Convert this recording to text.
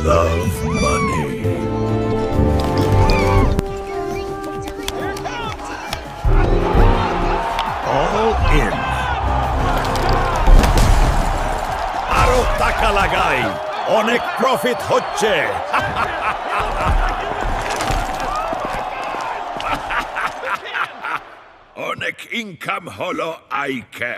love money. All in. আরো টাকা লাগাই, অনেক প্রফিট হচ্ছে। অনেক ইনকাম হলো আইকে।